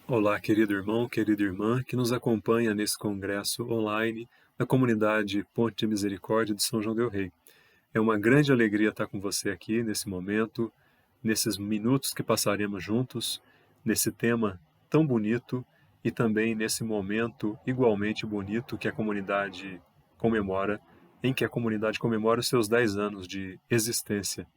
Olá, querido irmão, querida irmã, que nos acompanha nesse congresso online da comunidade Ponte de Misericórdia de São João del Rei. É uma grande alegria estar com você aqui nesse momento, nesses minutos que passaremos juntos, nesse tema tão bonito e também nesse momento igualmente bonito que a comunidade comemora, em que a comunidade comemora os seus 10 anos de existência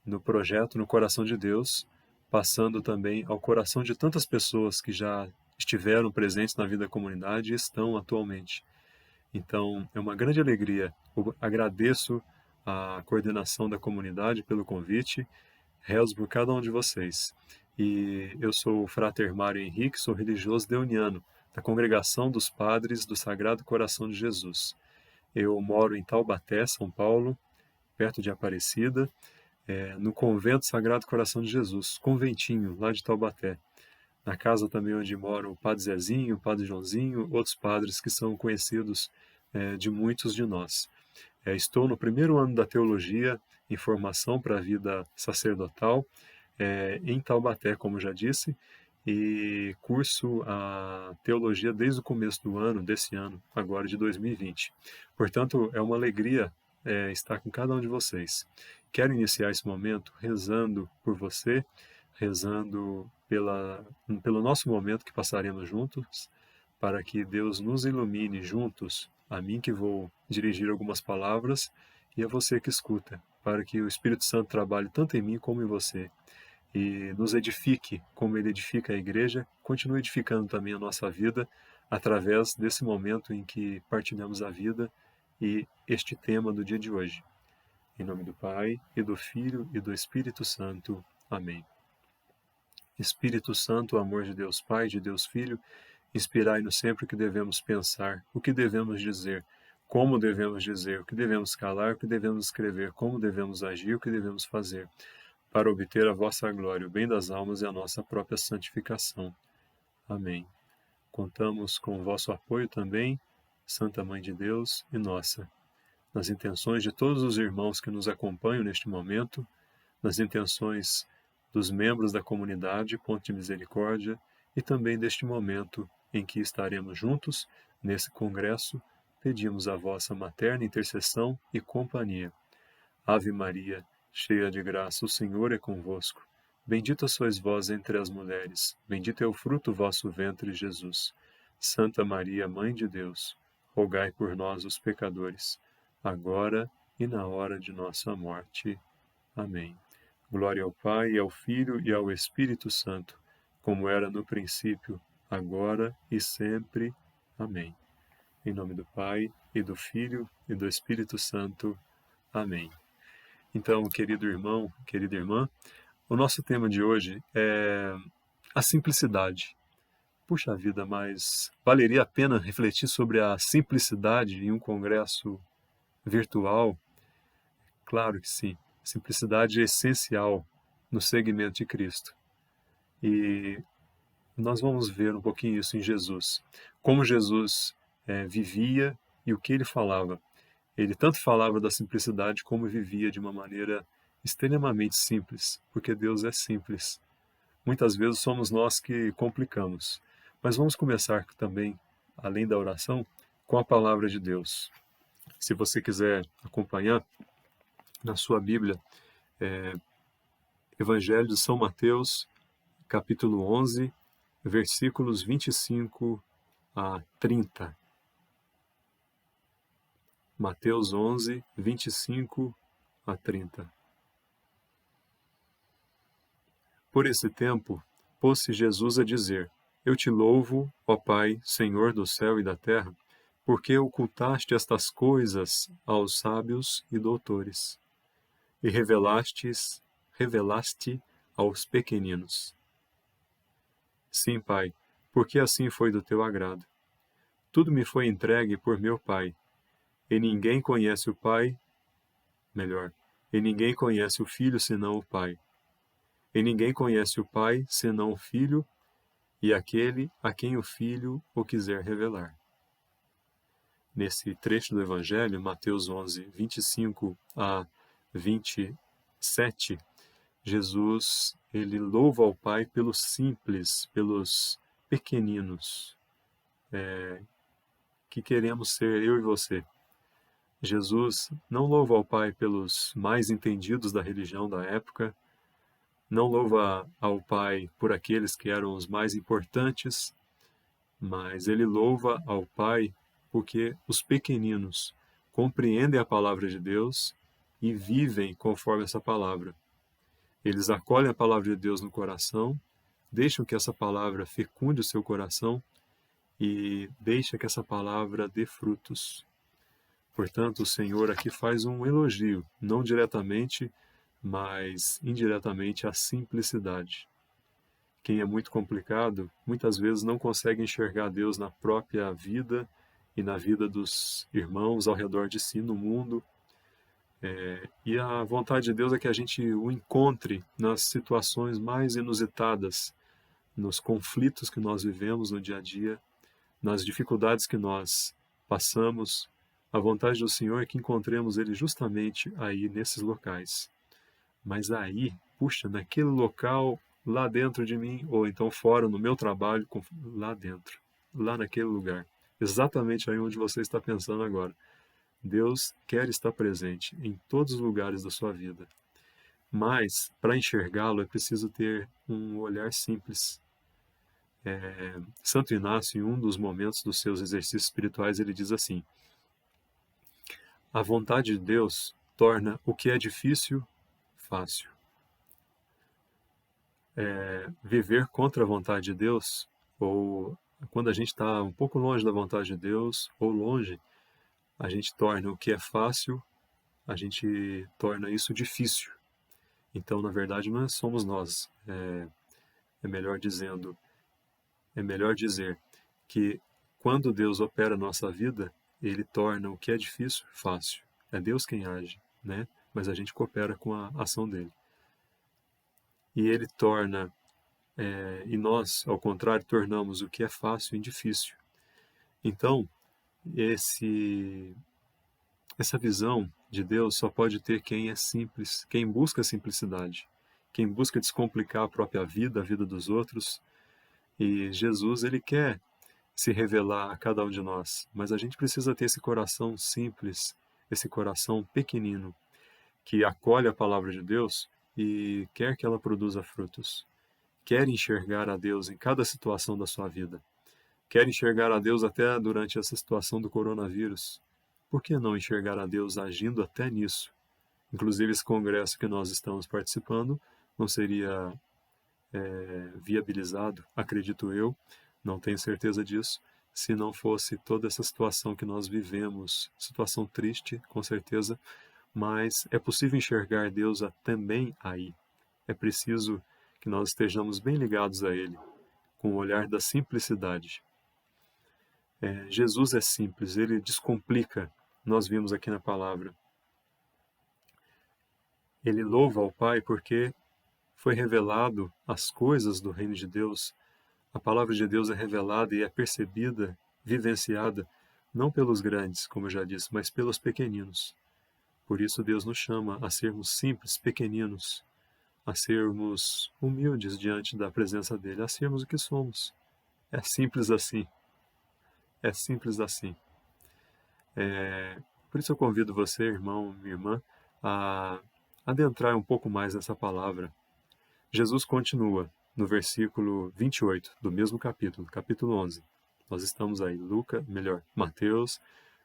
no projeto No Coração de Deus, passando também ao coração de tantas pessoas que já estiveram presentes na vida da comunidade e estão atualmente. Então, é uma grande alegria. Eu agradeço a coordenação da comunidade pelo convite, rezo por cada um de vocês. E eu sou o Frater Mário Henrique, sou religioso deoniano, da Congregação dos Padres do Sagrado Coração de Jesus. Eu moro em Taubaté, São Paulo, perto de Aparecida, no Convento Sagrado Coração de Jesus, conventinho, lá de Taubaté. Na casa também onde moram o Padre Zezinho, o Padre Joãozinho, outros padres que são conhecidos de muitos de nós. Estou no primeiro ano da teologia, em formação para a vida sacerdotal, em Taubaté, como já disse, e curso a teologia desde o começo do ano, desse ano, agora de 2020. Portanto, é uma alegria estar com cada um de vocês. Quero iniciar esse momento rezando por você, rezando pelo nosso momento que passaremos juntos, para que Deus nos ilumine juntos, a mim que vou dirigir algumas palavras e a você que escuta, para que o Espírito Santo trabalhe tanto em mim como em você e nos edifique como ele edifica a igreja, continue edificando também a nossa vida através desse momento em que partilhamos a vida e este tema do dia de hoje. Em nome do Pai, e do Filho, e do Espírito Santo. Amém. Espírito Santo, amor de Deus Pai, de Deus Filho, inspirai-nos sempre o que devemos pensar, o que devemos dizer, como devemos dizer, o que devemos calar, o que devemos escrever, como devemos agir, o que devemos fazer, para obter a vossa glória, o bem das almas e a nossa própria santificação. Amém. Contamos com o vosso apoio também, Santa Mãe de Deus e nossa, nas intenções de todos os irmãos que nos acompanham neste momento, nas intenções dos membros da comunidade Ponte de Misericórdia e também deste momento em que estaremos juntos nesse congresso, pedimos a vossa materna intercessão e companhia. Ave Maria, cheia de graça, o Senhor é convosco. Bendita sois vós entre as mulheres, bendito é o fruto do vosso ventre, Jesus. Santa Maria, Mãe de Deus, rogai por nós, os pecadores, agora e na hora de nossa morte. Amém. Glória ao Pai, e ao Filho e ao Espírito Santo, como era no princípio, agora e sempre. Amém. Em nome do Pai, e do Filho, e do Espírito Santo. Amém. Então, querido irmão, querida irmã, o nosso tema de hoje é a simplicidade. Puxa vida, mas valeria a pena refletir sobre a simplicidade em um congresso virtual? Claro que sim. Simplicidade é essencial no seguimento de Cristo. E nós vamos ver um pouquinho isso em Jesus. Como Jesus vivia e o que ele falava. Ele tanto falava da simplicidade como vivia de uma maneira extremamente simples, porque Deus é simples. Muitas vezes somos nós que complicamos. Mas vamos começar também, além da oração, com a palavra de Deus. Se você quiser acompanhar na sua Bíblia, Evangelho de São Mateus, capítulo 11, versículos 25 a 30. Mateus 11, 25 a 30. Por esse tempo, pôs-se Jesus a dizer: Eu te louvo, ó Pai, Senhor do céu e da terra, porque ocultaste estas coisas aos sábios e doutores, e revelaste aos pequeninos. Sim, Pai, porque assim foi do teu agrado. Tudo me foi entregue por meu Pai, e ninguém conhece o Pai, e ninguém conhece o Filho senão o Pai. E ninguém conhece o Pai senão o Filho, e aquele a quem o Filho o quiser revelar. Nesse trecho do Evangelho, Mateus 11, 25 a 27, Jesus ele louva ao Pai pelos simples, pelos pequeninos que queremos ser eu e você. Jesus não louva ao Pai pelos mais entendidos da religião da época, não louva ao Pai por aqueles que eram os mais importantes, mas ele louva ao Pai porque os pequeninos compreendem a palavra de Deus e vivem conforme essa palavra. Eles acolhem a palavra de Deus no coração, deixam que essa palavra fecunde o seu coração e deixa que essa palavra dê frutos. Portanto, o Senhor aqui faz um elogio, não diretamente, mas indiretamente, à simplicidade. Quem é muito complicado, muitas vezes não consegue enxergar Deus na própria vida e na vida dos irmãos ao redor de si, no mundo. E a vontade de Deus é que a gente o encontre nas situações mais inusitadas, nos conflitos que nós vivemos no dia a dia, nas dificuldades que nós passamos. A vontade do Senhor é que encontremos Ele justamente aí, nesses locais. Mas aí, puxa, naquele local, lá dentro de mim, ou então fora, no meu trabalho, lá dentro, lá naquele lugar, exatamente aí onde você está pensando agora. Deus quer estar presente em todos os lugares da sua vida. Mas, para enxergá-lo, é preciso ter um olhar simples. Santo Inácio, em um dos momentos dos seus exercícios espirituais, ele diz assim: a vontade de Deus torna o que é difícil, fácil. Viver contra a vontade de Deus, ou quando a gente está um pouco longe da vontade de Deus, ou longe, a gente torna o que é fácil, a gente torna isso difícil. Então, na verdade, não somos nós. É melhor dizer que quando Deus opera a nossa vida, Ele torna o que é difícil fácil. É Deus quem age, né? Mas a gente coopera com a ação dele. E Ele torna, e nós, ao contrário, tornamos o que é fácil em difícil. Então, essa visão de Deus só pode ter quem é simples, quem busca a simplicidade, quem busca descomplicar a própria vida, a vida dos outros. E Jesus, ele quer se revelar a cada um de nós, mas a gente precisa ter esse coração simples, esse coração pequenino, que acolhe a palavra de Deus e quer que ela produza frutos. Quer enxergar a Deus em cada situação da sua vida. Quer enxergar a Deus até durante essa situação do coronavírus. Por que não enxergar a Deus agindo até nisso? Inclusive, esse congresso que nós estamos participando não seria viabilizado, acredito eu, não tenho certeza disso, se não fosse toda essa situação que nós vivemos, situação triste, com certeza, mas é possível enxergar Deus também aí. É preciso que nós estejamos bem ligados a Ele, com o olhar da simplicidade. Jesus é simples, Ele descomplica, nós vimos aqui na palavra. Ele louva ao Pai porque foi revelado as coisas do reino de Deus. A palavra de Deus é revelada e é percebida, vivenciada, não pelos grandes, como eu já disse, mas pelos pequeninos. Por isso Deus nos chama a sermos simples, pequeninos, a sermos humildes diante da presença dele, a sermos o que somos. É simples assim. É simples assim. Por isso eu convido você, irmão, minha irmã, a adentrar um pouco mais nessa palavra. Jesus continua no versículo 28 do mesmo capítulo, capítulo 11. Nós estamos aí, Mateus,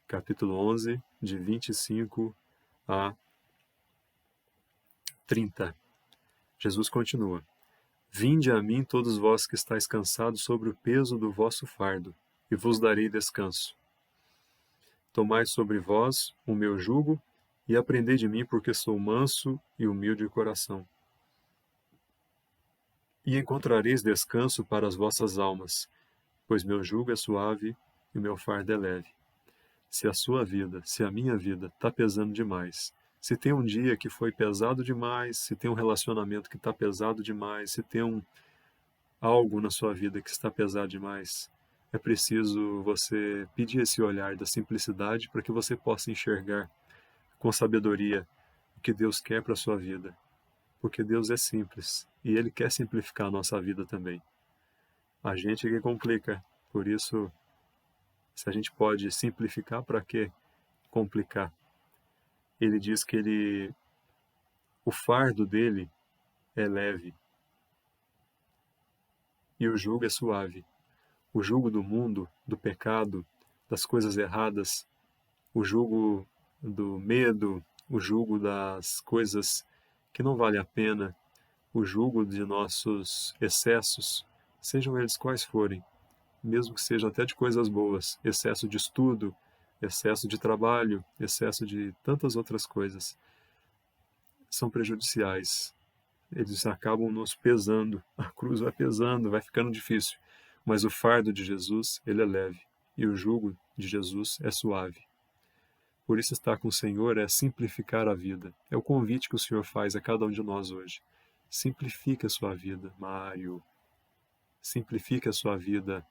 capítulo 11, de 25 a 30. Jesus continua: vinde a mim todos vós que estáis cansados sobre o peso do vosso fardo, e vos darei descanso. Tomai sobre vós o meu jugo, e aprendei de mim, porque sou manso e humilde de coração. E encontrareis descanso para as vossas almas, pois meu jugo é suave e o meu fardo é leve. Se a sua vida, se a minha vida está pesando demais, se tem um dia que foi pesado demais, se tem um relacionamento que está pesado demais, se tem algo na sua vida que está pesado demais, é preciso você pedir esse olhar da simplicidade para que você possa enxergar com sabedoria o que Deus quer para a sua vida. Porque Deus é simples e Ele quer simplificar a nossa vida também. A gente é que complica. Por isso, se a gente pode simplificar, para que complicar? Ele diz que o fardo dele é leve e o jugo é suave. O jugo do mundo, do pecado, das coisas erradas, o jugo do medo, o jugo das coisas que não vale a pena, o jugo de nossos excessos, sejam eles quais forem, mesmo que sejam até de coisas boas, excesso de estudo, excesso de trabalho, excesso de tantas outras coisas, são prejudiciais. Eles acabam nos pesando, a cruz vai pesando, vai ficando difícil. Mas o fardo de Jesus, ele é leve, e o jugo de Jesus é suave. Por isso, estar com o Senhor é simplificar a vida. É o convite que o Senhor faz a cada um de nós hoje. Simplifique a sua vida, Mário. Simplifique a sua vida,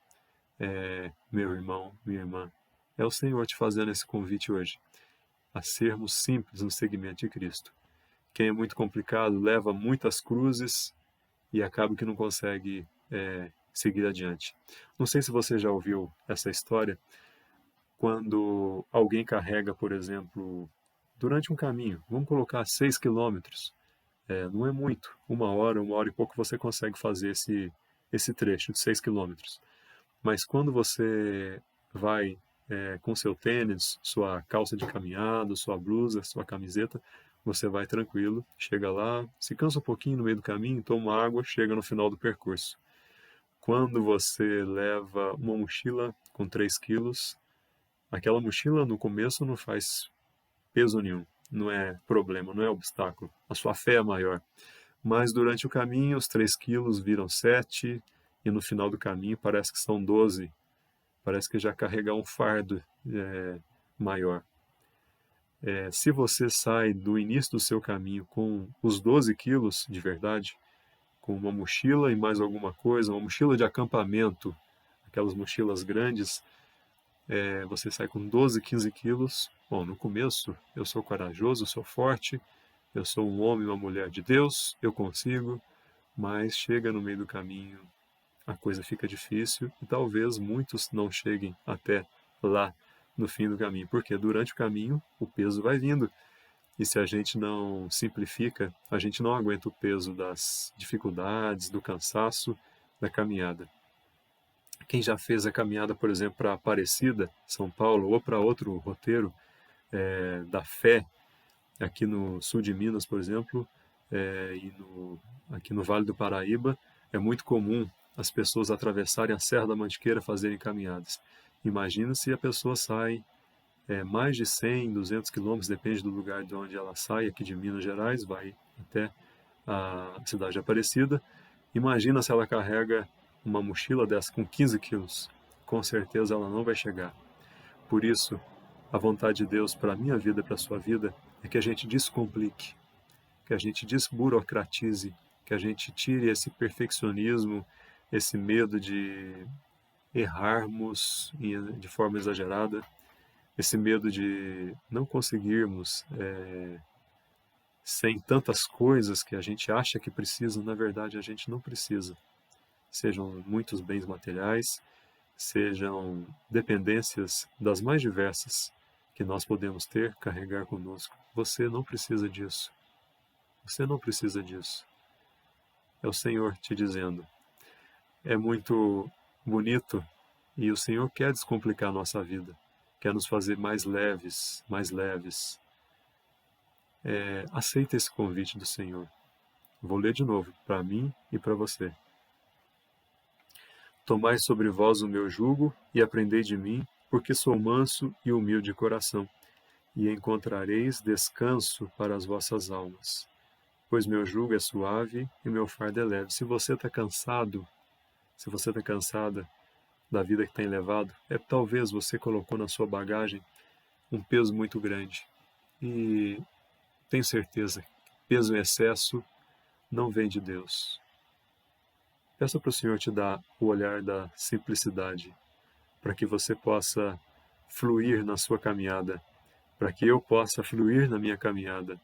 meu irmão, minha irmã. É o Senhor te fazendo esse convite hoje, a sermos simples no segmento de Cristo. Quem é muito complicado leva muitas cruzes e acaba que não consegue seguir adiante. Não sei se você já ouviu essa história, quando alguém carrega, por exemplo, durante um caminho, vamos colocar 6 quilômetros, não é muito, uma hora e pouco você consegue fazer esse trecho de 6 quilômetros. Mas quando você vai com seu tênis, sua calça de caminhada, sua blusa, sua camiseta, você vai tranquilo, chega lá, se cansa um pouquinho no meio do caminho, toma água, chega no final do percurso. Quando você leva uma mochila com 3 quilos, aquela mochila no começo não faz peso nenhum, não é problema, não é obstáculo. A sua fé é maior. Mas durante o caminho, os 3 quilos viram 7, e no final do caminho parece que são 12. Parece que já carregar um fardo maior. Se você sai do início do seu caminho com os 12 quilos de verdade, com uma mochila e mais alguma coisa, uma mochila de acampamento, aquelas mochilas grandes, você sai com 12, 15 quilos. Bom, no começo eu sou corajoso, eu sou forte, eu sou um homem, uma mulher de Deus, eu consigo, mas chega no meio do caminho, a coisa fica difícil e talvez muitos não cheguem até lá no fim do caminho, porque durante o caminho o peso vai vindo. E se a gente não simplifica, a gente não aguenta o peso das dificuldades, do cansaço, da caminhada. Quem já fez a caminhada, por exemplo, para Aparecida, São Paulo, ou para outro roteiro da fé, aqui no sul de Minas, por exemplo, aqui no Vale do Paraíba, é muito comum as pessoas atravessarem a Serra da Mantiqueira, fazerem caminhadas. Imagina se a pessoa sai mais de 100, 200 quilômetros, depende do lugar de onde ela sai, aqui de Minas Gerais, vai até a cidade de Aparecida. Imagina se ela carrega uma mochila dessa com 15 quilos. Com certeza ela não vai chegar. Por isso, a vontade de Deus para a minha vida e para a sua vida é que a gente descomplique, que a gente desburocratize, que a gente tire esse perfeccionismo, esse medo de errarmos de forma exagerada, esse medo de não conseguirmos sem tantas coisas que a gente acha que precisa, na verdade a gente não precisa. Sejam muitos bens materiais, sejam dependências das mais diversas que nós podemos ter, carregar conosco. Você não precisa disso. Você não precisa disso. É o Senhor te dizendo. É muito bonito e o Senhor quer descomplicar a nossa vida. Quer nos fazer mais leves, mais leves. Aceita esse convite do Senhor. Vou ler de novo, para mim e para você. Tomai sobre vós o meu jugo e aprendei de mim, porque sou manso e humilde de coração, e encontrareis descanso para as vossas almas. Pois meu jugo é suave e meu fardo é leve. Se você está cansado, se você está cansada da vida que tem levado, talvez você colocou na sua bagagem um peso muito grande. E tenho certeza, peso em excesso não vem de Deus. Peça para o Senhor te dar o olhar da simplicidade, para que você possa fluir na sua caminhada, para que eu possa fluir na minha caminhada,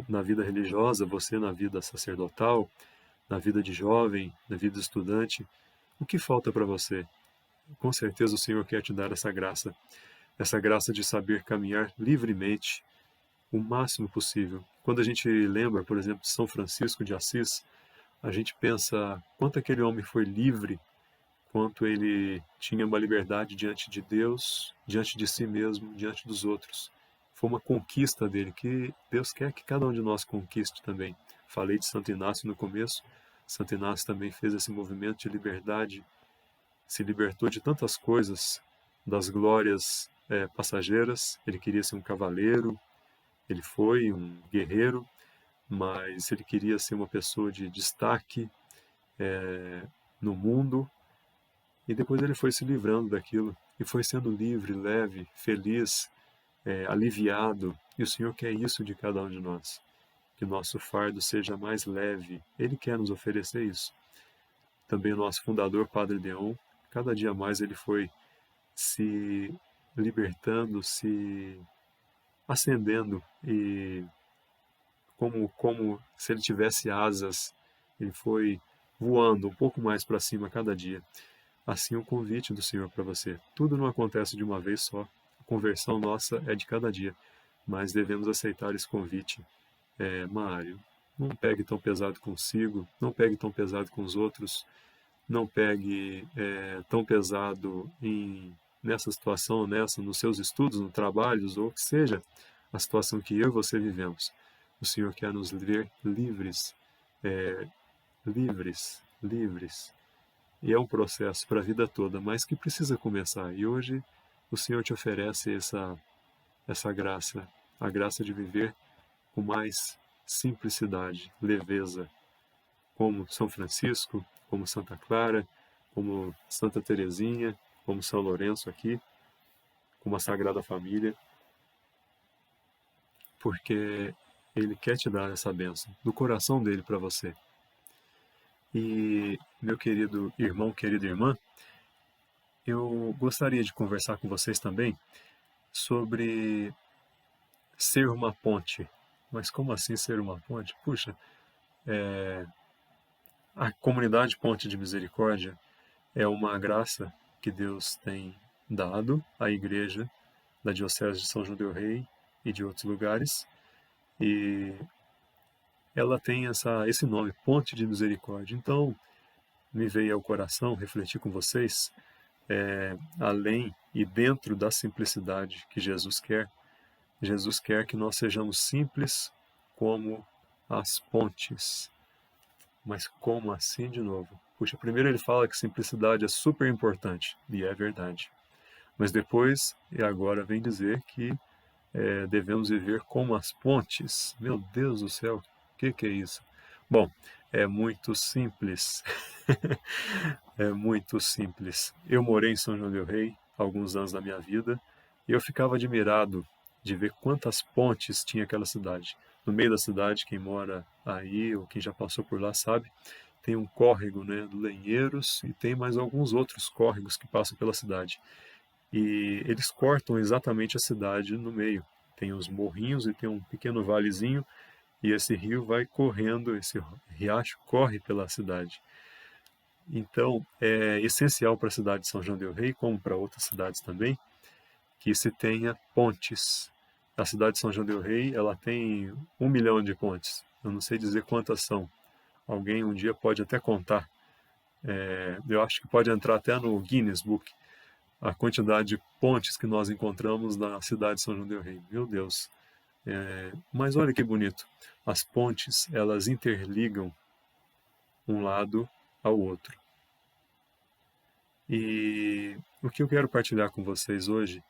na vida religiosa, você na vida sacerdotal, na vida de jovem, na vida de estudante. O que falta para você? Com certeza o Senhor quer te dar essa graça de saber caminhar livremente o máximo possível. Quando a gente lembra, por exemplo, de São Francisco de Assis, a gente pensa quanto aquele homem foi livre, quanto ele tinha uma liberdade diante de Deus, diante de si mesmo, diante dos outros. Foi uma conquista dele, que Deus quer que cada um de nós conquiste também. Falei de Santo Inácio no começo. Santo Inácio também fez esse movimento de liberdade, se libertou de tantas coisas, das glórias passageiras. Ele queria ser um cavaleiro, ele foi um guerreiro, mas ele queria ser uma pessoa de destaque no mundo, e depois ele foi se livrando daquilo e foi sendo livre, leve, feliz, aliviado. E o Senhor quer isso de cada um de nós, que o nosso fardo seja mais leve. Ele quer nos oferecer isso. Também o nosso fundador, Padre Deon, cada dia mais ele foi se libertando, se acendendo, e como se ele tivesse asas, ele foi voando um pouco mais para cima cada dia. Assim, o convite do Senhor para você. Tudo não acontece de uma vez só. A conversão nossa é de cada dia, mas devemos aceitar esse convite. Mário, não pegue tão pesado consigo, não pegue tão pesado com os outros, não pegue tão pesado nessa situação, nos seus estudos, no trabalho, ou que seja a situação que eu e você vivemos. O Senhor quer nos ver livres, livres. E é um processo para a vida toda, mas que precisa começar. E hoje o Senhor te oferece essa graça, a graça de viver com mais simplicidade, leveza, como São Francisco, como Santa Clara, como Santa Teresinha, como São Lourenço aqui, como a Sagrada Família, porque Ele quer te dar essa bênção do coração dele para você. E, meu querido irmão, querida irmã, eu gostaria de conversar com vocês também sobre ser uma ponte. Mas como assim ser uma ponte? Puxa, a comunidade Ponte de Misericórdia é uma graça que Deus tem dado à Igreja da Diocese de São João del Rei e de outros lugares, e ela tem esse nome, Ponte de Misericórdia. Então, me veio ao coração refletir com vocês, além e dentro da simplicidade que Jesus quer que nós sejamos simples como as pontes. Mas como assim de novo? Puxa, primeiro ele fala que simplicidade é super importante, e é verdade. Mas depois, e agora vem dizer que devemos viver como as pontes. Meu Deus do céu, o que é isso? Bom, é muito simples. É muito simples. Eu morei em São João del Rei alguns anos da minha vida, e eu ficava admirado de ver quantas pontes tinha aquela cidade. No meio da cidade, quem mora aí ou quem já passou por lá sabe, tem um córrego, né, do Lenheiros, e tem mais alguns outros córregos que passam pela cidade. E eles cortam exatamente a cidade no meio. Tem os morrinhos e tem um pequeno valezinho, e esse rio vai correndo, esse riacho corre pela cidade. Então, é essencial para a cidade de São João del Rei, como para outras cidades também, que se tenha pontes. A cidade de São João del Rei, ela tem 1 milhão de pontes. Eu não sei dizer quantas são. Alguém um dia pode até contar. Eu acho que pode entrar até no Guinness Book a quantidade de pontes que nós encontramos na cidade de São João del Rei. Meu Deus. Mas olha que bonito. As pontes, elas interligam um lado ao outro. E o que eu quero partilhar com vocês hoje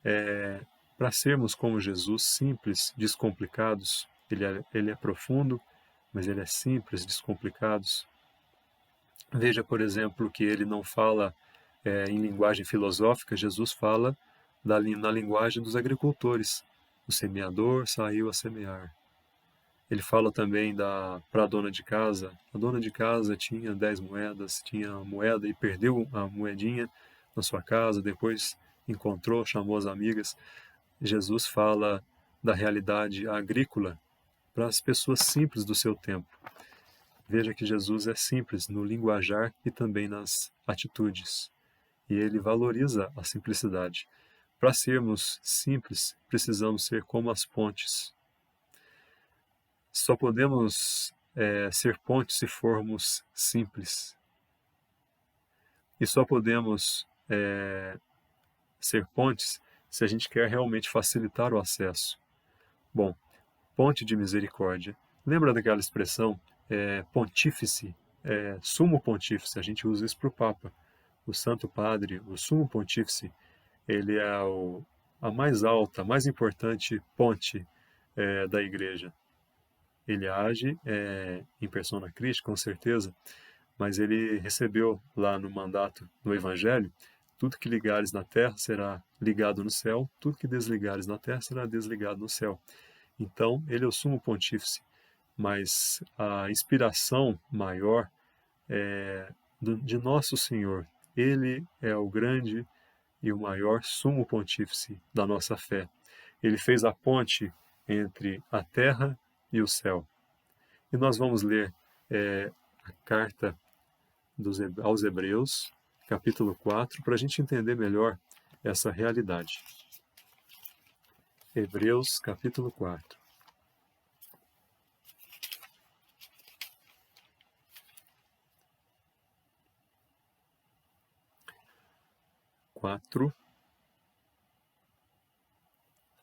é para sermos como Jesus, simples, descomplicados. Ele é profundo, mas ele é simples, descomplicados. Veja, por exemplo, que ele não fala em linguagem filosófica. Jesus fala na linguagem dos agricultores. O semeador saiu a semear. Ele fala também para a dona de casa. A dona de casa tinha 10 moedas, tinha a moeda e perdeu a moedinha na sua casa, depois encontrou, chamou as amigas. Jesus fala da realidade agrícola para as pessoas simples do seu tempo. Veja que Jesus é simples no linguajar e também nas atitudes. E ele valoriza a simplicidade. Para sermos simples, precisamos ser como as pontes. Só podemos ser pontes se formos simples. E só podemos ser pontes se a gente quer realmente facilitar o acesso. Bom, ponte de misericórdia. Lembra daquela expressão pontífice, sumo pontífice? A gente usa isso para o Papa. O Santo Padre, o sumo pontífice, ele é a mais alta, mais importante ponte da Igreja. Ele age em persona Christi, com certeza, mas ele recebeu lá no mandato, no Evangelho, tudo que ligares na terra será ligado no céu, tudo que desligares na terra será desligado no céu. Então, ele é o sumo pontífice, mas a inspiração maior é de Nosso Senhor. Ele é o grande e o maior sumo pontífice da nossa fé. Ele fez a ponte entre a terra e o céu. E nós vamos ler a carta aos Hebreus, capítulo 4, para a gente entender melhor essa realidade. Hebreus, capítulo 4.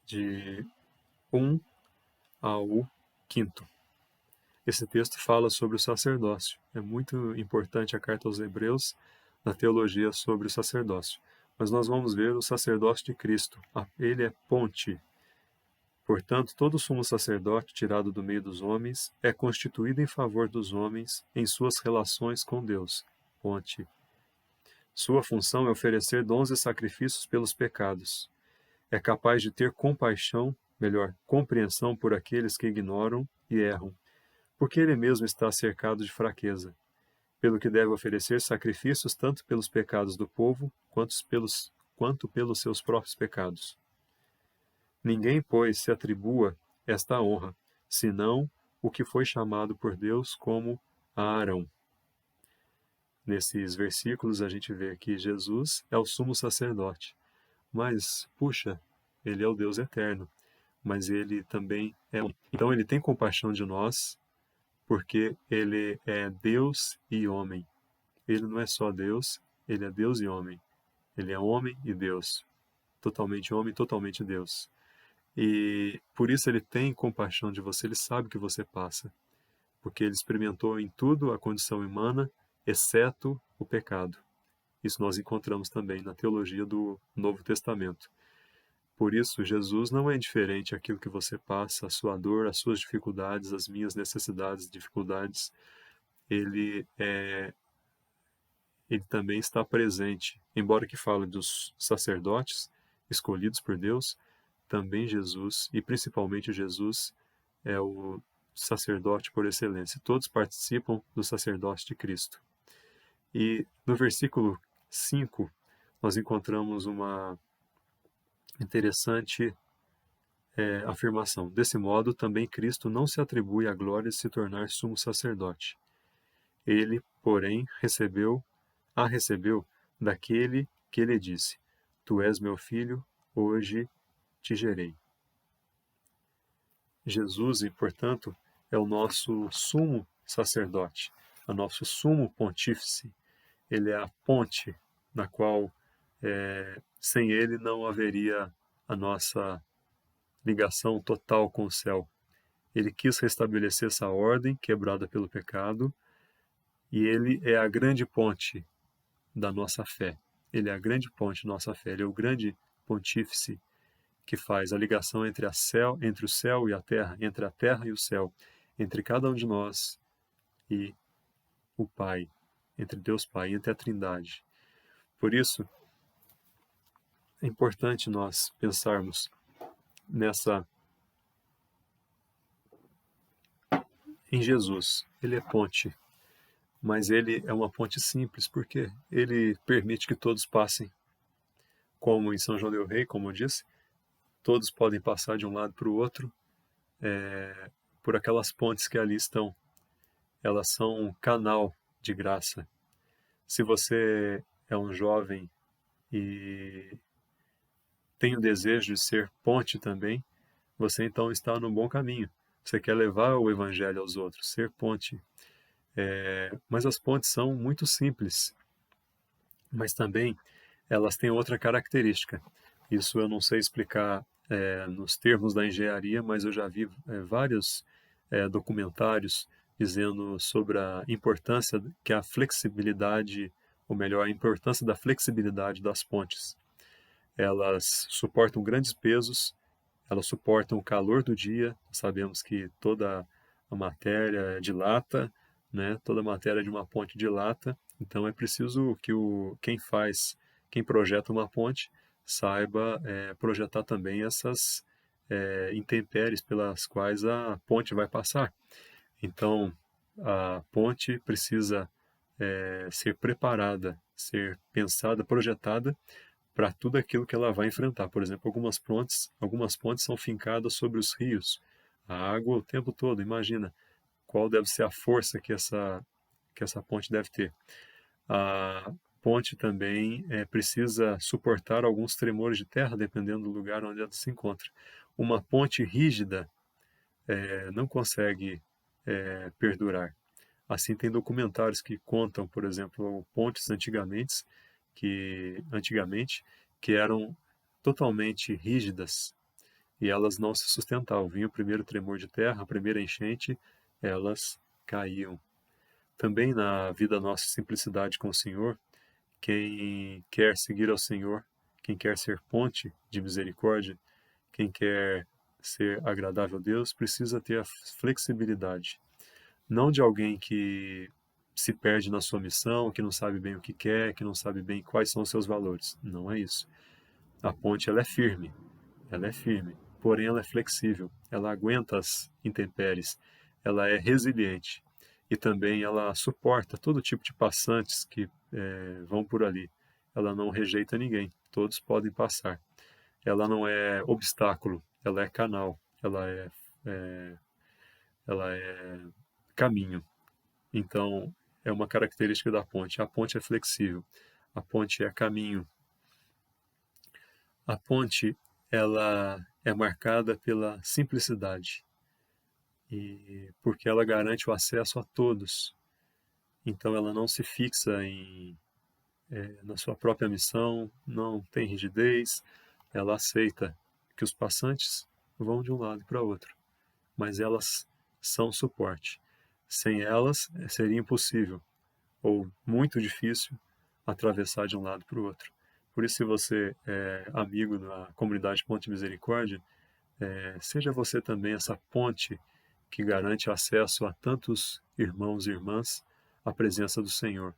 De 1 ao 5. Esse texto fala sobre o sacerdócio. É muito importante a carta aos Hebreus na teologia sobre o sacerdócio. Mas nós vamos ver o sacerdócio de Cristo. Ele é ponte. Portanto, todo sumo sacerdote tirado do meio dos homens é constituído em favor dos homens em suas relações com Deus. Ponte. Sua função é oferecer dons e sacrifícios pelos pecados. É capaz de ter compaixão, melhor, compreensão por aqueles que ignoram e erram, porque ele mesmo está cercado de fraqueza, pelo que deve oferecer sacrifícios tanto pelos pecados do povo quanto pelos seus próprios pecados. Ninguém, pois, se atribua esta honra, senão o que foi chamado por Deus como Arão. Nesses versículos a gente vê que Jesus é o sumo sacerdote. Mas, puxa, ele é o Deus eterno, mas ele também é homem. Então ele tem compaixão de nós, porque ele é Deus e homem. Ele não é só Deus, ele é Deus e homem. Ele é homem e Deus. Totalmente homem, totalmente Deus. E por isso ele tem compaixão de você, ele sabe o que você passa. Porque ele experimentou em tudo a condição humana, exceto o pecado. Isso nós encontramos também na teologia do Novo Testamento. Por isso, Jesus não é indiferente àquilo que você passa, a sua dor, as suas dificuldades, as minhas necessidades, dificuldades. Ele também está presente. Embora que fale dos sacerdotes escolhidos por Deus, também Jesus, e principalmente Jesus, é o sacerdote por excelência. Todos participam do sacerdócio de Cristo. E no versículo 5, nós encontramos uma interessante afirmação. Desse modo, também Cristo não se atribui a glória de se tornar sumo sacerdote. Ele, porém, a recebeu daquele que lhe disse: Tu és meu filho, hoje te gerei. Jesus, e portanto, é o nosso sumo sacerdote, o nosso sumo pontífice. Ele é a ponte na qual, sem ele, não haveria a nossa ligação total com o céu. Ele quis restabelecer essa ordem quebrada pelo pecado, e ele é a grande ponte da nossa fé. Ele é a grande ponte da nossa fé. Ele é o grande pontífice que faz a ligação entre o céu e a terra, entre a terra e o céu, entre cada um de nós e o Pai, entre Deus Pai, entre a Trindade. Por isso, é importante nós pensarmos em Jesus. Ele é ponte, mas ele é uma ponte simples, porque ele permite que todos passem. Como em São João del Rei, como eu disse, todos podem passar de um lado para o outro por aquelas pontes que ali estão. elas são um canal de graça. Se você é um jovem e tem o desejo de ser ponte também, você então está no bom caminho. Você quer levar o evangelho aos outros, ser ponte. Mas as pontes são muito simples, mas também elas têm outra característica. Isso eu não sei explicar nos termos da engenharia, mas eu já vi vários documentários dizendo sobre a importância que a flexibilidade, ou melhor, a importância da flexibilidade das pontes. Elas suportam grandes pesos, elas suportam o calor do dia. Sabemos que toda a matéria dilata, né? Toda a matéria de uma ponte dilata. Então é preciso que quem projeta uma ponte, saiba projetar também essas intempéries pelas quais a ponte vai passar. Então a ponte precisa ser preparada, ser pensada, projetada para tudo aquilo que ela vai enfrentar. Por exemplo, algumas pontes são fincadas sobre os rios, a água o tempo todo. Imagina qual deve ser a força que essa ponte deve ter. A ponte também precisa suportar alguns tremores de terra, dependendo do lugar onde ela se encontra. Uma ponte rígida não consegue perdurar. Assim, tem documentários que contam, por exemplo, pontes antigamente que eram totalmente rígidas e elas não se sustentavam. Vinha o primeiro tremor de terra, a primeira enchente, elas caíam. Também na vida nossa, simplicidade com o Senhor, quem quer seguir ao Senhor, quem quer ser ponte de misericórdia, quem quer ser agradável a Deus, precisa ter a flexibilidade. Não de alguém que se perde na sua missão, que não sabe bem o que quer, que não sabe bem quais são os seus valores. Não é isso. A ponte ela é firme, porém ela é flexível, ela aguenta as intempéries, ela é resiliente e também ela suporta todo tipo de passantes que vão por ali. Ela não rejeita ninguém, todos podem passar. Ela não é obstáculo, ela é canal, é, ela é caminho. Então, é uma característica da ponte. A ponte é flexível, a ponte é caminho. A ponte, ela é marcada pela simplicidade e porque ela garante o acesso a todos. Então, ela não se fixa na sua própria missão, não tem rigidez, ela aceita que os passantes vão de um lado para outro, mas elas são suporte. Sem elas, seria impossível ou muito difícil atravessar de um lado para o outro. Por isso, se você é amigo da comunidade Ponte Misericórdia, seja você também essa ponte que garante acesso a tantos irmãos e irmãs à presença do Senhor.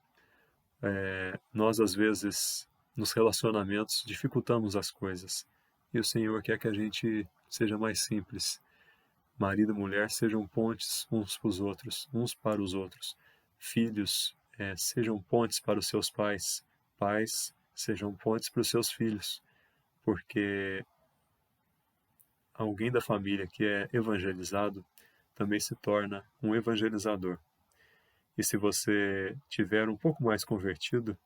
Nós, às vezes, nos relacionamentos, dificultamos as coisas. E o Senhor quer que a gente seja mais simples. Marido e mulher sejam pontes uns para os outros, uns para os outros. Filhos, sejam pontes para os seus pais. Pais, sejam pontes para os seus filhos. Porque alguém da família que é evangelizado também se torna um evangelizador. E se você tiver um pouco mais convertido,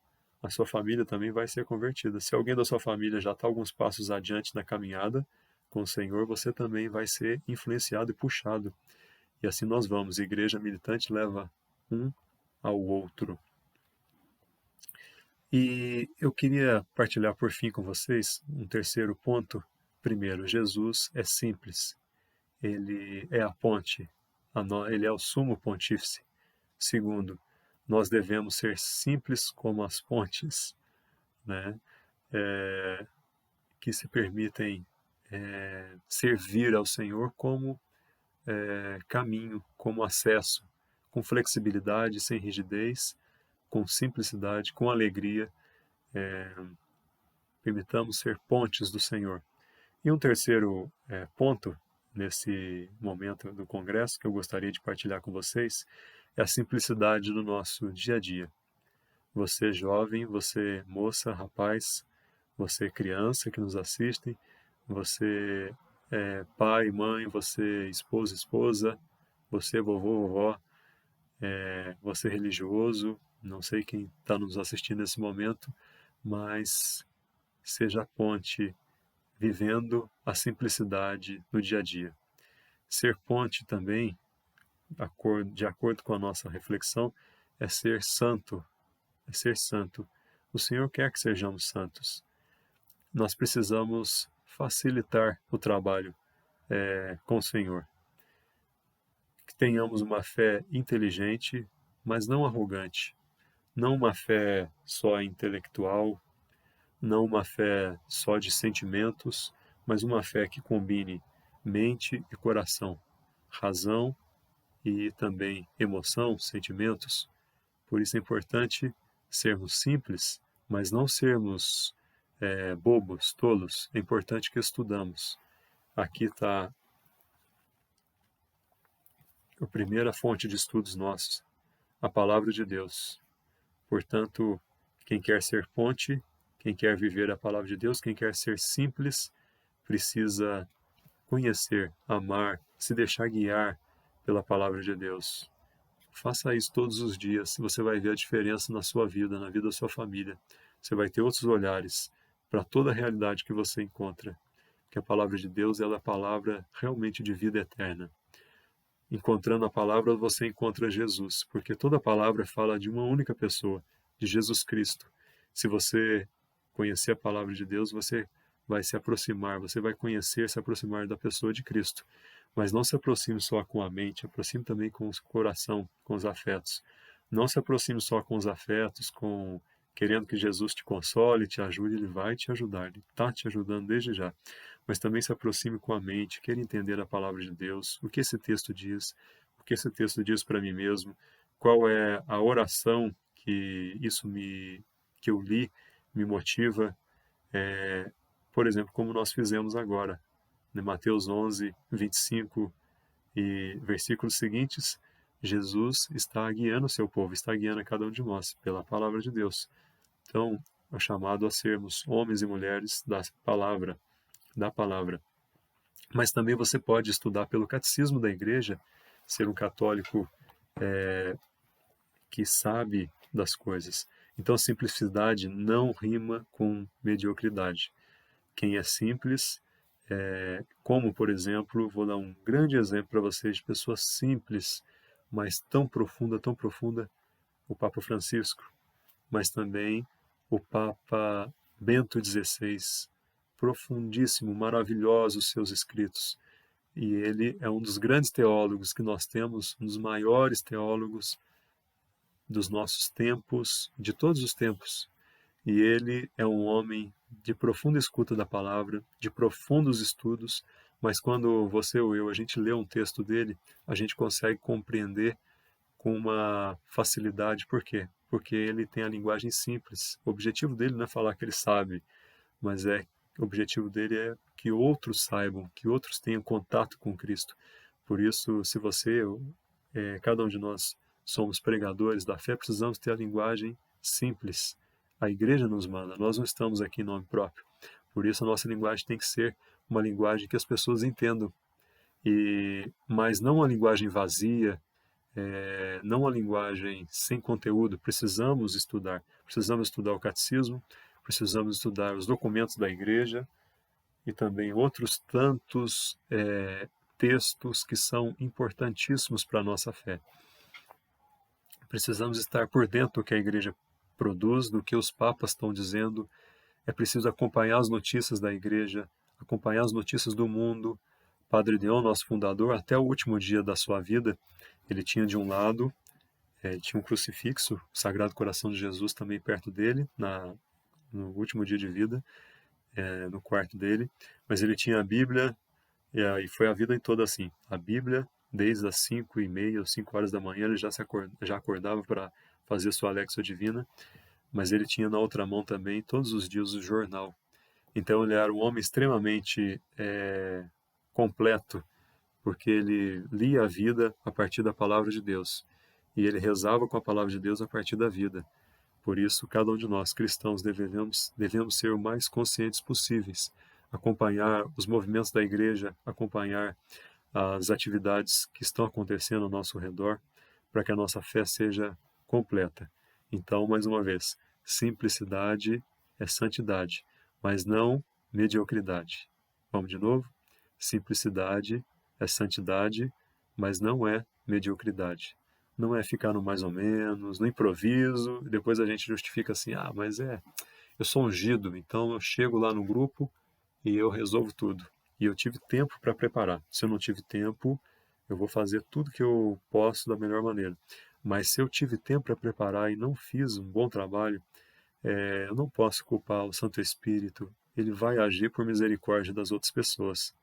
a sua família também vai ser convertida. Se alguém da sua família já está alguns passos adiante na caminhada com o Senhor, você também vai ser influenciado e puxado. E assim nós vamos. Igreja militante leva um ao outro. E eu queria partilhar por fim com vocês um terceiro ponto. Primeiro, Jesus é simples. Ele é a ponte. Ele é o sumo pontífice. Segundo, nós devemos ser simples como as pontes, né? Que se permitem servir ao Senhor como caminho, como acesso, com flexibilidade, sem rigidez, com simplicidade, com alegria. Permitamos ser pontes do Senhor. E um terceiro ponto nesse momento do Congresso que eu gostaria de partilhar com vocês é a simplicidade do nosso dia a dia. Você jovem, você moça, rapaz, você criança que nos assistem, você pai, mãe, você esposa, você vovô, vovó, você religioso, não sei quem está nos assistindo nesse momento, mas seja a ponte vivendo a simplicidade no dia a dia. Ser ponte também, de acordo com a nossa reflexão, é ser santo, é ser santo. O Senhor quer que sejamos santos. Nós precisamos facilitar o trabalho com o Senhor. Que tenhamos uma fé inteligente, mas não arrogante. Não uma fé só intelectual, não uma fé só de sentimentos, mas uma fé que combine mente e coração, razão e também emoção, sentimentos. Por isso é importante sermos simples, mas não sermos bobos, tolos. É importante que estudamos. Aqui está a primeira fonte de estudos nossos, a Palavra de Deus. Portanto, quem quer ser ponte, quem quer viver a Palavra de Deus, quem quer ser simples, precisa conhecer, amar, se deixar guiar pela Palavra de Deus. Faça isso todos os dias, você vai ver a diferença na sua vida, na vida da sua família. Você vai ter outros olhares para toda a realidade que você encontra. Porque a Palavra de Deus ela é a palavra realmente de vida eterna. Encontrando a palavra, você encontra Jesus, porque toda a palavra fala de uma única pessoa, de Jesus Cristo. Se você conhecer a palavra de Deus, você vai se aproximar, você vai conhecer, se aproximar da pessoa de Cristo. Mas não se aproxime só com a mente, aproxime também com o coração, com os afetos. Não se aproxime só com os afetos, querendo que Jesus te console, te ajude, Ele vai te ajudar, Ele está te ajudando desde já. Mas também se aproxime com a mente, queira entender a palavra de Deus, o que esse texto diz, o que esse texto diz para mim mesmo, qual é a oração que eu li me motiva, por exemplo, como nós fizemos agora, né? Mateus 11, 25 e versículos seguintes, Jesus está guiando o seu povo, está guiando a cada um de nós pela palavra de Deus. Então, é chamado a sermos homens e mulheres da palavra. Mas também você pode estudar pelo catecismo da igreja, ser um católico que sabe das coisas. Então, simplicidade não rima com mediocridade. Quem é simples, como, por exemplo, vou dar um grande exemplo para vocês de pessoas simples, mas tão profunda, o Papa Francisco, mas também o Papa Bento XVI, profundíssimo, maravilhosos seus escritos. E ele é um dos grandes teólogos que nós temos, um dos maiores teólogos dos nossos tempos, de todos os tempos. E ele é um homem de profunda escuta da palavra, de profundos estudos, mas quando você ou eu, a gente lê um texto dele, a gente consegue compreender com uma facilidade. Por quê? Porque ele tem a linguagem simples. O objetivo dele não é falar que ele sabe, mas o objetivo dele é que outros saibam, que outros tenham contato com Cristo. Por isso, se você, cada um de nós somos pregadores da fé, precisamos ter a linguagem simples. A igreja nos manda, nós não estamos aqui em nome próprio. Por isso, a nossa linguagem tem que ser uma linguagem que as pessoas entendam. Mas não uma linguagem vazia, não uma linguagem sem conteúdo. Precisamos estudar o catecismo, precisamos estudar os documentos da igreja e também outros tantos textos que são importantíssimos para a nossa fé. Precisamos estar por dentro do que a igreja produz, do que os papas estão dizendo. É preciso acompanhar as notícias da igreja, acompanhar as notícias do mundo. Padre Deon, nosso fundador, até o último dia da sua vida, ele tinha de um lado, tinha um crucifixo, o Sagrado Coração de Jesus também perto dele, no último dia de vida, no quarto dele, mas ele tinha a Bíblia, e foi a vida toda assim, a Bíblia, desde as 5h30 ou 5 horas da manhã, ele já acordava para fazer sua Alexia Divina, mas ele tinha na outra mão também, todos os dias, o jornal. Então ele era um homem extremamente completo, porque ele lia a vida a partir da palavra de Deus, e ele rezava com a palavra de Deus a partir da vida. Por isso, cada um de nós, cristãos, devemos ser o mais conscientes possíveis, acompanhar os movimentos da igreja, acompanhar as atividades que estão acontecendo ao nosso redor, para que a nossa fé seja completa. Então, mais uma vez, simplicidade é santidade, mas não mediocridade. Vamos de novo? Simplicidade é santidade, mas não é mediocridade. Não é ficar no mais ou menos, no improviso, e depois a gente justifica assim, mas eu sou ungido, então eu chego lá no grupo e eu resolvo tudo. E eu tive tempo para preparar. Se eu não tive tempo, eu vou fazer tudo que eu posso da melhor maneira. Mas se eu tive tempo para preparar e não fiz um bom trabalho, eu não posso culpar o Santo Espírito. Ele vai agir por misericórdia das outras pessoas.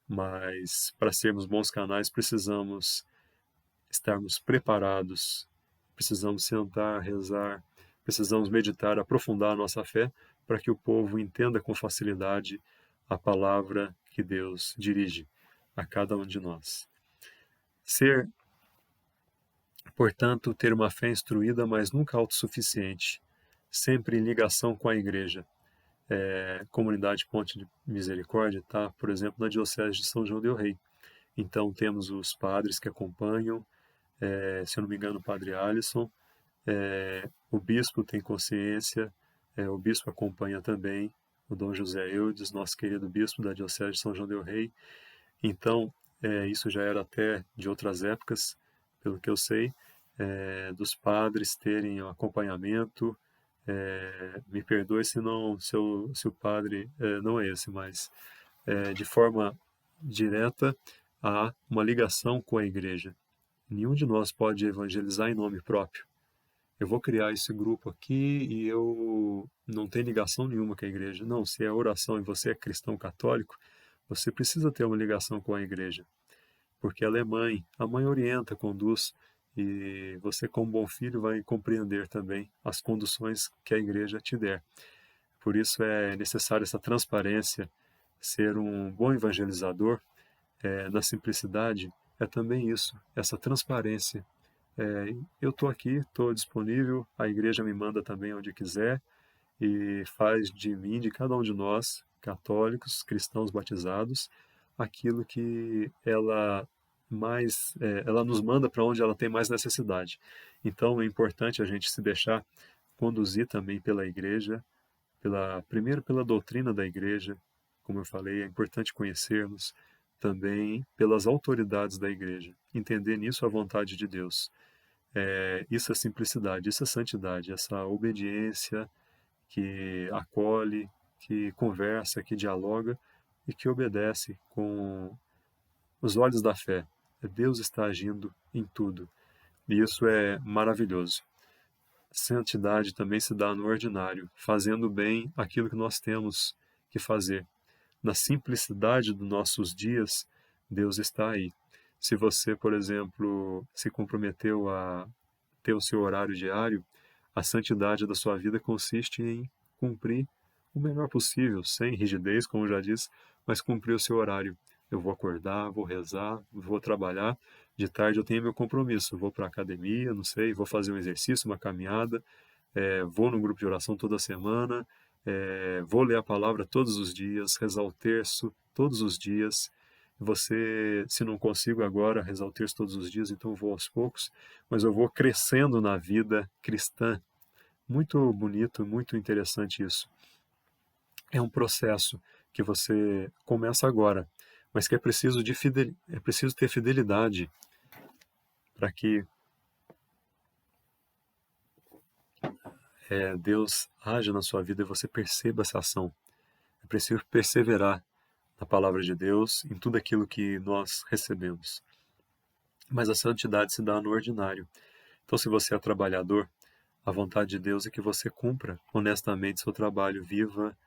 Mas para sermos bons canais, precisamos estarmos preparados, precisamos sentar, rezar, precisamos meditar, aprofundar a nossa fé para que o povo entenda com facilidade a palavra que Deus dirige a cada um de nós. Portanto, ter uma fé instruída, mas nunca autossuficiente, sempre em ligação com a igreja. Comunidade Ponte de Misericórdia está, por exemplo, na Diocese de São João del Rei. Então, temos os padres que acompanham, se eu não me engano, o padre Alisson, o bispo tem consciência, o bispo acompanha também, o Dom José Eudes, nosso querido bispo da Diocese de São João del Rei. Então, isso já era até de outras épocas, pelo que eu sei, dos padres terem um acompanhamento. Me perdoe se o padre não é esse, mas de forma direta há uma ligação com a igreja. Nenhum de nós pode evangelizar em nome próprio. Eu vou criar esse grupo aqui e eu não tenho ligação nenhuma com a igreja. Não, se é oração e você é cristão católico, você precisa ter uma ligação com a igreja, porque ela é mãe. A mãe orienta, conduz, e você, como bom filho, vai compreender também as conduções que a igreja te der. Por isso é necessário essa transparência, ser um bom evangelizador. Na simplicidade é também isso, essa transparência. Eu estou aqui, estou disponível, a igreja me manda também onde quiser e faz de mim, de cada um de nós, católicos, cristãos batizados, aquilo que ela nos manda para onde ela tem mais necessidade. Então é importante a gente se deixar conduzir também pela igreja, primeiro pela doutrina da igreja, como eu falei, é importante conhecermos também pelas autoridades da igreja, entender nisso a vontade de Deus. Isso é simplicidade, isso é santidade, essa obediência que acolhe, que conversa, que dialoga e que obedece com os olhos da fé. Deus está agindo em tudo e isso é maravilhoso. Santidade também se dá no ordinário, fazendo bem aquilo que nós temos que fazer. Na simplicidade dos nossos dias, Deus está aí. Se você, por exemplo, se comprometeu a ter o seu horário diário, a santidade da sua vida consiste em cumprir o melhor possível, sem rigidez, como já disse, mas cumprir o seu horário. Eu vou acordar, vou rezar, vou trabalhar. De tarde eu tenho meu compromisso. Vou para a academia, não sei, vou fazer um exercício, uma caminhada, vou no grupo de oração toda semana, vou ler a palavra todos os dias, rezar o terço todos os dias. Você, se não consigo agora rezar o terço todos os dias, então vou aos poucos, mas eu vou crescendo na vida cristã. Muito bonito, muito interessante isso. É um processo que você começa agora, mas que é preciso ter fidelidade para que Deus haja na sua vida e você perceba essa ação. É preciso perseverar na palavra de Deus, em tudo aquilo que nós recebemos. Mas a santidade se dá no ordinário. Então, se você é trabalhador, a vontade de Deus é que você cumpra honestamente seu trabalho, viva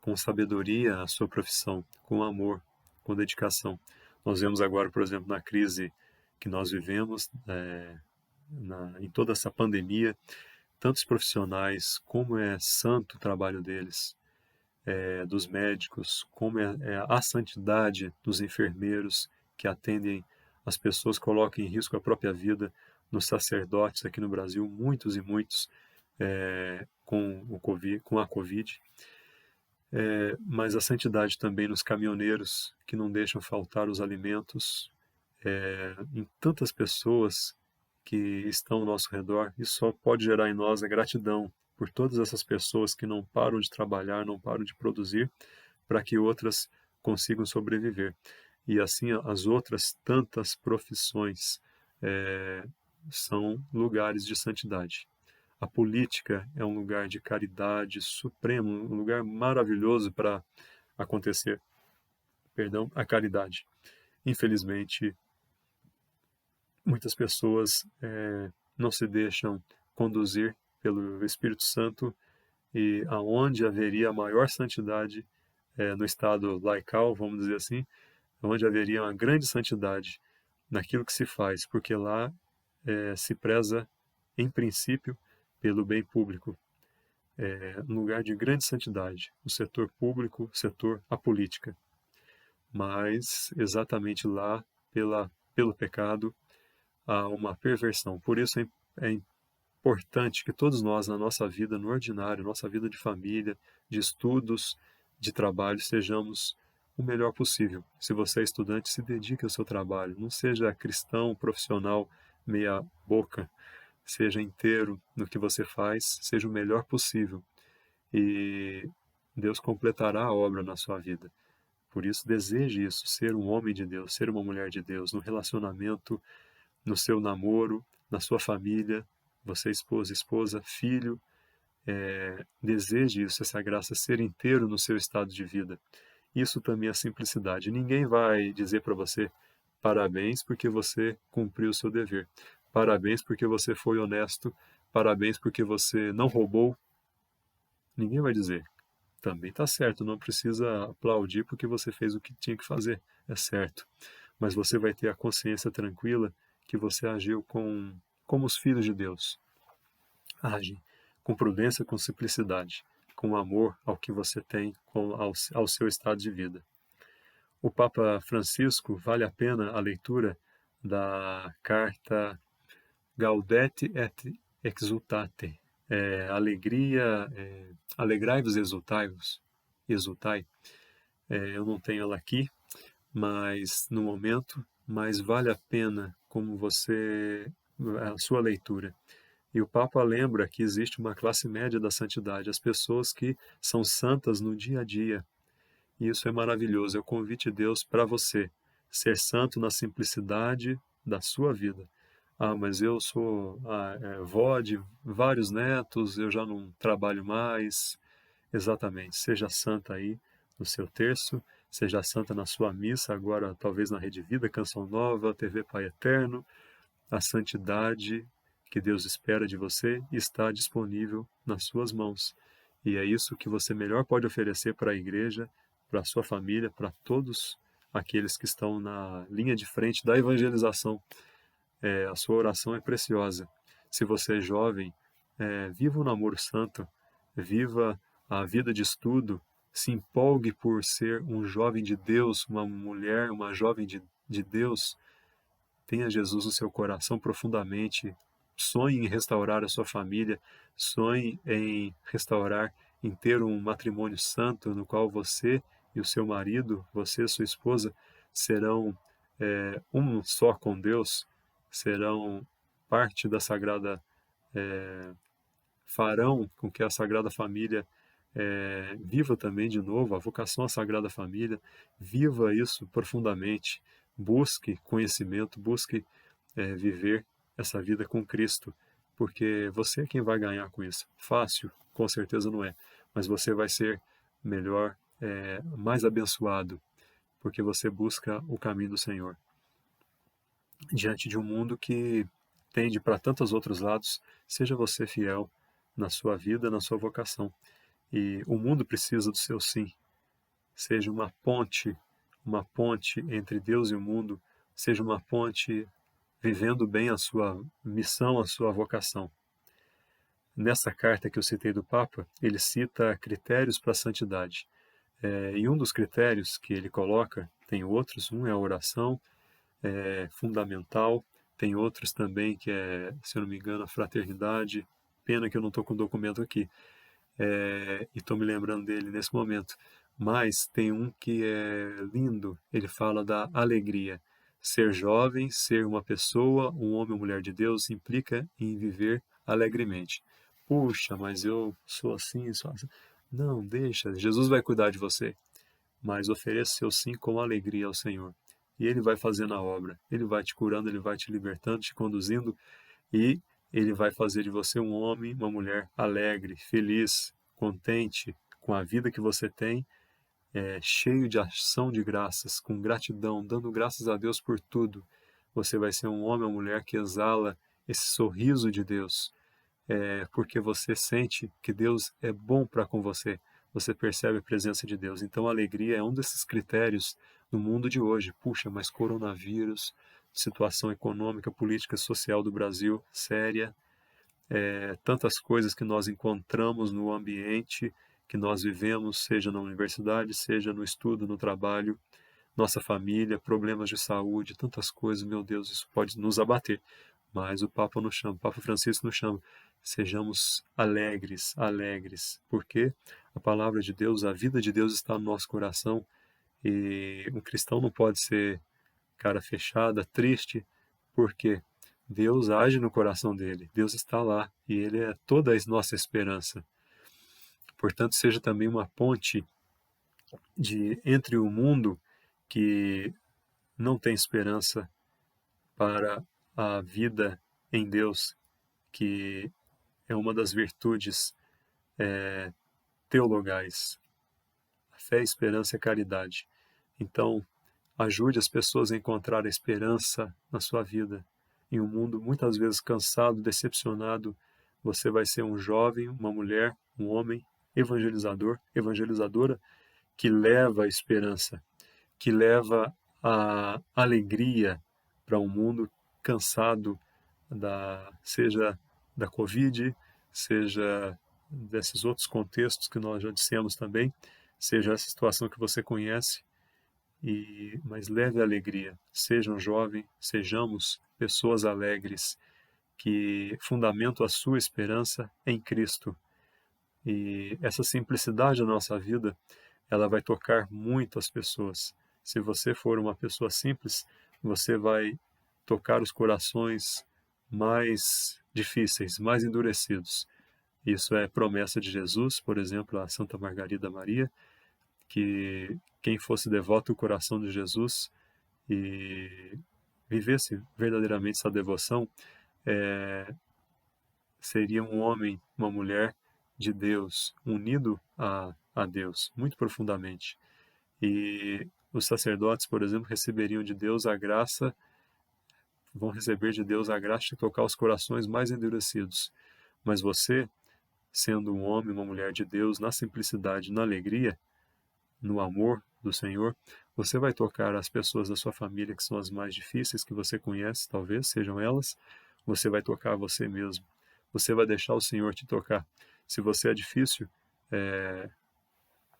com sabedoria a sua profissão, com amor, com dedicação. Nós vemos agora, por exemplo, na crise que nós vivemos, em toda essa pandemia, tantos profissionais, como é santo o trabalho deles, dos médicos, como é a santidade dos enfermeiros que atendem as pessoas, colocam em risco a própria vida, nos sacerdotes aqui no Brasil, muitos e muitos com a Covid. Mas a santidade também nos caminhoneiros, que não deixam faltar os alimentos, em tantas pessoas que estão ao nosso redor, isso só pode gerar em nós a gratidão por todas essas pessoas que não param de trabalhar, não param de produzir, para que outras consigam sobreviver. E assim as outras tantas profissões são lugares de santidade. A política é um lugar de caridade supremo, um lugar maravilhoso para acontecer, perdão, a caridade. Infelizmente, muitas pessoas não se deixam conduzir pelo Espírito Santo, e aonde haveria a maior santidade no estado laical, vamos dizer assim, onde haveria uma grande santidade naquilo que se faz, porque lá se preza, em princípio, pelo bem público. Um lugar de grande santidade, o setor público, o setor a política. Mas, exatamente lá, pelo pecado, há uma perversão. Por isso é importante que todos nós, na nossa vida no ordinário, nossa vida de família, de estudos, de trabalho, sejamos o melhor possível. Se você é estudante, se dedique ao seu trabalho. Não seja cristão, profissional, meia boca. Seja inteiro no que você faz, seja o melhor possível. E Deus completará a obra na sua vida. Por isso, deseje isso, ser um homem de Deus, ser uma mulher de Deus, no relacionamento, no seu namoro, na sua família, você esposa, filho, deseje isso, essa graça, ser inteiro no seu estado de vida. Isso também é simplicidade. Ninguém vai dizer para você parabéns porque você cumpriu o seu dever. Parabéns porque você foi honesto. Parabéns porque você não roubou. Ninguém vai dizer. Também está certo, não precisa aplaudir porque você fez o que tinha que fazer. É certo. Mas você vai ter a consciência tranquila que você agiu como os filhos de Deus agem, com prudência, com simplicidade, com amor ao que você tem, ao seu estado de vida. O Papa Francisco, vale a pena a leitura da carta Gaudete et Exultate, alegria, alegrai-vos e exultai. Eu não tenho ela aqui, mas no momento, mas vale a pena como a sua leitura. E o Papa lembra que existe uma classe média da santidade, as pessoas que são santas no dia a dia. E isso é maravilhoso, é o convite de Deus para você, ser santo na simplicidade da sua vida. Ah, mas eu sou vó de vários netos, eu já não trabalho mais. Exatamente, seja santa aí no seu terço, seja santa na sua missa, agora talvez na Rede Vida, Canção Nova, TV Pai Eterno. A santidade que Deus espera de você está disponível nas suas mãos. E é isso que você melhor pode oferecer para a igreja, para a sua família, para todos aqueles que estão na linha de frente da evangelização. A sua oração é preciosa. Se você é jovem, viva o namoro santo, viva a vida de estudo, se empolgue por ser um jovem de Deus, uma mulher, uma jovem de Deus. Tenha Jesus no seu coração profundamente. Sonhe em restaurar a sua família. Sonhe em restaurar, em ter um matrimônio santo no qual você e o seu marido, você e sua esposa, serão um só com Deus, serão parte da Sagrada, farão com que a Sagrada Família viva também de novo, a vocação à Sagrada Família, viva isso profundamente, busque conhecimento, busque viver essa vida com Cristo, porque você é quem vai ganhar com isso. Fácil, com certeza não é, mas você vai ser melhor, mais abençoado, porque você busca o caminho do Senhor. Diante de um mundo que tende para tantos outros lados, seja você fiel na sua vida, na sua vocação. E o mundo precisa do seu sim. Seja uma ponte entre Deus e o mundo, seja uma ponte vivendo bem a sua missão, a sua vocação. Nessa carta que eu citei do Papa, ele cita critérios para a santidade. E um dos critérios que ele coloca, tem outros, um é a oração, fundamental, tem outros também que é, se eu não me engano, a fraternidade. Pena que eu não estou com o documento aqui, e estou me lembrando dele nesse momento. Mas tem um que é lindo, ele fala da alegria. Ser jovem, ser uma pessoa, um homem ou mulher de Deus, implica em viver alegremente. Puxa, mas eu sou assim, sou assim. Não, deixa, Jesus vai cuidar de você, mas ofereça seu sim com alegria ao Senhor. E Ele vai fazendo a obra, Ele vai te curando, Ele vai te libertando, te conduzindo, e Ele vai fazer de você um homem, uma mulher alegre, feliz, contente com a vida que você tem, cheio de ação de graças, com gratidão, dando graças a Deus por tudo. Você vai ser um homem ou mulher que exala esse sorriso de Deus, porque você sente que Deus é bom para com você. Você percebe a presença de Deus. Então, a alegria é um desses critérios no mundo de hoje. Puxa, mas coronavírus, situação econômica, política, social do Brasil séria, tantas coisas que nós encontramos no ambiente que nós vivemos, seja na universidade, seja no estudo, no trabalho, nossa família, problemas de saúde, tantas coisas, meu Deus, isso pode nos abater. Mas o Papa nos chama, o Papa Francisco nos chama, sejamos alegres, alegres, porque a palavra de Deus, a vida de Deus está no nosso coração, e um cristão não pode ser cara fechada, triste, porque Deus age no coração dele, Deus está lá e Ele é toda a nossa esperança. Portanto, seja também uma ponte entre o mundo que não tem esperança para a vida em Deus, que é uma das virtudes teologais. A fé, a esperança e a caridade. Então, ajude as pessoas a encontrar a esperança na sua vida. Em um mundo muitas vezes cansado, decepcionado, você vai ser um jovem, uma mulher, um homem evangelizador, evangelizadora, que leva a esperança, que leva a alegria para um mundo cansado, seja da Covid, seja desses outros contextos que nós já dissemos também, seja essa situação que você conhece, mas leve a alegria. Seja um jovem, sejamos pessoas alegres, que fundamentam a sua esperança em Cristo. E essa simplicidade da nossa vida, ela vai tocar muito as pessoas. Se você for uma pessoa simples, você vai tocar os corações mais difíceis, mais endurecidos. Isso é promessa de Jesus, por exemplo, a Santa Margarida Maria, que quem fosse devoto ao coração de Jesus e vivesse verdadeiramente essa devoção, seria um homem, uma mulher de Deus, unido a Deus, muito profundamente. E os sacerdotes, por exemplo, receberiam de Deus a graça, vão receber de Deus a graça de tocar os corações mais endurecidos. Mas você, sendo um homem, uma mulher de Deus, na simplicidade, na alegria, no amor do Senhor, você vai tocar as pessoas da sua família que são as mais difíceis, que você conhece, talvez sejam elas, você vai tocar você mesmo. Você vai deixar o Senhor te tocar. Se você é difícil,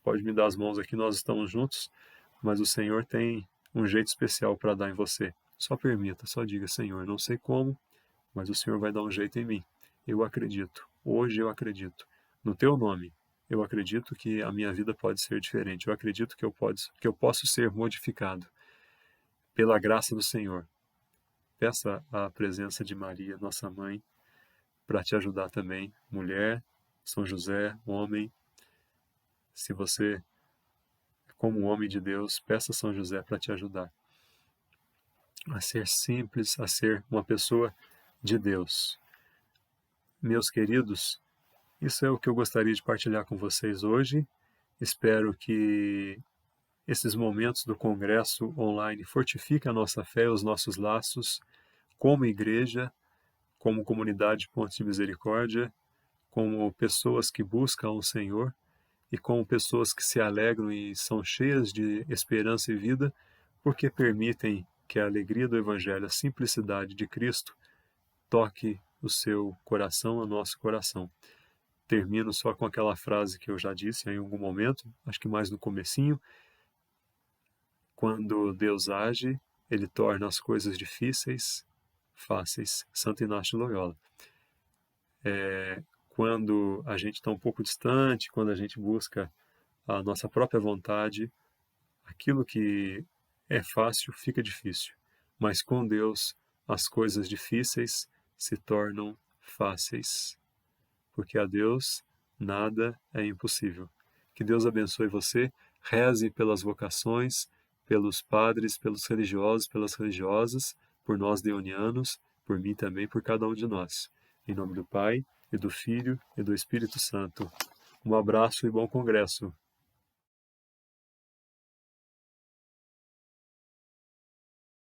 pode me dar as mãos aqui, nós estamos juntos, mas o Senhor tem um jeito especial para dar em você. Só permita, só diga: Senhor, não sei como, mas o Senhor vai dar um jeito em mim. Eu acredito, hoje eu acredito, no teu nome. Eu acredito que a minha vida pode ser diferente. Eu acredito que eu posso ser modificado pela graça do Senhor. Peça a presença de Maria, nossa mãe, para te ajudar também. Mulher, São José, homem. Se você, como homem de Deus, peça a São José para te ajudar a ser simples, a ser uma pessoa de Deus. Meus queridos, isso é o que eu gostaria de partilhar com vocês hoje. Espero que esses momentos do Congresso Online fortifiquem a nossa fé, os nossos laços, como igreja, como comunidade Ponte de Misericórdia, como pessoas que buscam o Senhor e como pessoas que se alegram e são cheias de esperança e vida, porque permitem que a alegria do Evangelho, a simplicidade de Cristo, toque o seu coração, o nosso coração. Termino só com aquela frase que eu já disse em algum momento, acho que mais no comecinho: quando Deus age, Ele torna as coisas difíceis fáceis. Santo Inácio de Loyola. Quando a gente está um pouco distante, quando a gente busca a nossa própria vontade, aquilo que é fácil fica difícil. mas com Deus as coisas difíceis se tornam fáceis, porque a Deus nada é impossível. Que Deus abençoe você, reze pelas vocações, pelos padres, pelos religiosos, pelas religiosas, por nós deonianos, por mim também, por cada um de nós. Em nome do Pai, e do Filho, e do Espírito Santo. Um abraço e bom congresso.